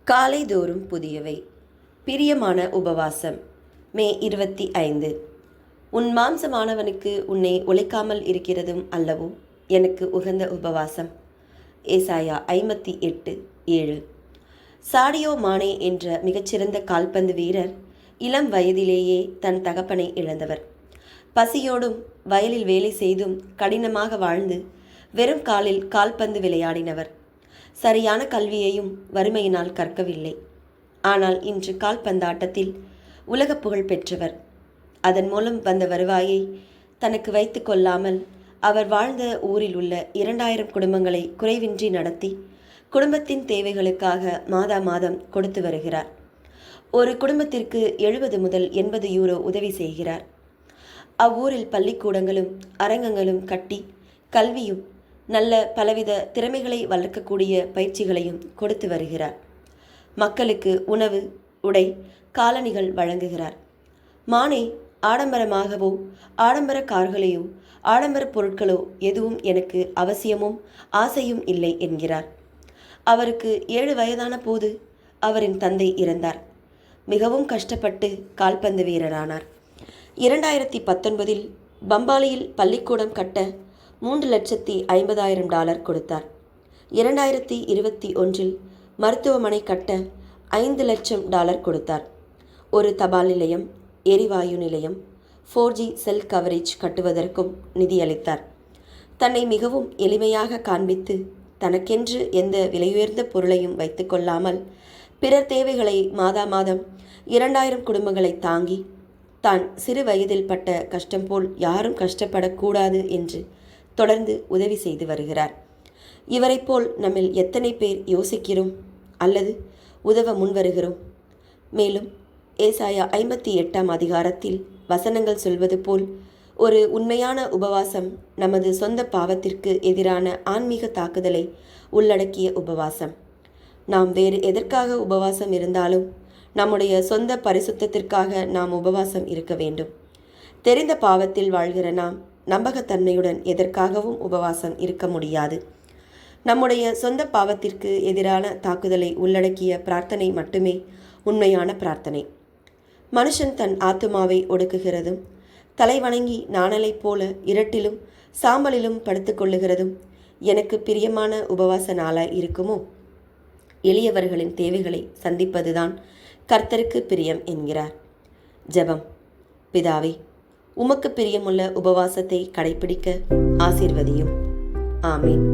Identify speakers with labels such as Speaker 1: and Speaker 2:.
Speaker 1: காலைதோறும் புதியவை. பிரியமான உபவாசம். மே 25. உன் மாம்சமானவனுக்கு உன்னை உழைக்காமல் இருக்கிறதும் அல்லவோ எனக்கு உகந்த உபவாசம். ஏசாயா 58:7. சாடியோ மானே என்ற மிகச்சிறந்த கால்பந்து வீரர் இளம் வயதிலேயே தன் தகப்பனை இழந்தவர். பசியோடும் வயலில் வேலை செய்தும் கடினமாக வாழ்ந்து வெறும் காலில் கால்பந்து விளையாடினவர். சரியான கல்வியையும் வறுமையினால் கற்கவில்லை. ஆனால் இன்று கால்பந்தாட்டத்தில் உலக புகழ் பெற்றவர். அதன் மூலம் வந்த வருவாயை தனக்கு வைத்து கொள்ளாமல் அவர் வாழ்ந்த ஊரில் உள்ள 2000 குடும்பங்களை குறைவின்றி நடத்தி குடும்பத்தின் தேவைகளுக்காக மாதா மாதம் கொடுத்து வருகிறார். ஒரு குடும்பத்திற்கு 70 முதல் 80 யூரோ உதவி செய்கிறார். அவ்வூரில் பள்ளிக்கூடங்களும் அரங்கங்களும் கட்டி கல்வியும் நல்ல பலவித திறமைகளை வளர்க்கக்கூடிய பயிற்சிகளையும் கொடுத்து வருகிறார். மக்களுக்கு உணவு, உடை, காலணிகள் வழங்குகிறார். மானே ஆடம்பரமாகவோ ஆடம்பர கார்களையோ ஆடம்பர பொருட்களோ எதுவும் எனக்கு அவசியமும் ஆசையும் இல்லை என்கிறார். அவருக்கு 7 வயதான போது அவரின் தந்தை இறந்தார். மிகவும் கஷ்டப்பட்டு கால்பந்து வீரரானார். 2019 பம்பாலியில் பள்ளிக்கூடம் கட்ட $3,50,000 கொடுத்தார். 2021 மருத்துவமனை கட்ட $5,00,000 கொடுத்தார். ஒரு தபால் நிலையம், எரிவாயு நிலையம், 4G செல் கவரேஜ் கட்டுவதற்கும் நிதியளித்தார். தன்னை மிகவும் எளிமையாக காண்பித்து தனக்கென்று எந்த விலையுயர்ந்த பொருளையும் வைத்து கொள்ளாமல் பிறர் தேவைகளை மாதா மாதம் 2000 குடும்பங்களை தாங்கி தான் சிறு வயதில் பட்ட கஷ்டம் போல் யாரும் கஷ்டப்படக்கூடாது என்று தொடர்ந்து உதவி செய்து வருகிறார். இவரை போல் நம்மில் எத்தனை பேர் யோசிக்கிறோம் அல்லது உதவ முன்வருகிறோம்? மேலும் ஏசாயா 58ஆம் அதிகாரத்தில் வசனங்கள் சொல்வது போல் ஒரு உண்மையான உபவாசம் நமது சொந்த பாவத்திற்கு எதிரான ஆன்மீக தாக்குதலை உள்ளடக்கிய உபவாசம். நாம் வேறு எதற்காக உபவாசம் இருந்தாலும் நம்முடைய சொந்த பரிசுத்தத்திற்காக நாம் உபவாசம் இருக்க வேண்டும். தெரிந்த பாவத்தில் வாழ்கிற நாம் நம்பகத்தன்மையுடன் எதற்காகவும் உபவாசம் இருக்க முடியாது. நம்முடைய சொந்த பாவத்திற்கு எதிரான தாக்குதலை உள்ளடக்கிய பிரார்த்தனை மட்டுமே உண்மையான பிரார்த்தனை. மனுஷன் தன் ஆத்துமாவை ஒடுக்குகிறதும் தலைவணங்கி நாணலை போல இருட்டிலும் சாம்பலிலும் படுத்துக்கொள்ளுகிறதும் எனக்கு பிரியமான உபவாச நாளாய் இருக்குமோ? எளியவர்களின் தேவைகளை சந்திப்பதுதான் கர்த்தருக்கு பிரியம் என்கிறார். ஜெபம். பிதாவே, உமக்கு பிரியமுள்ள உபவாசத்தை கடைபிடிக்க ஆசீர்வதியும். ஆமேன்.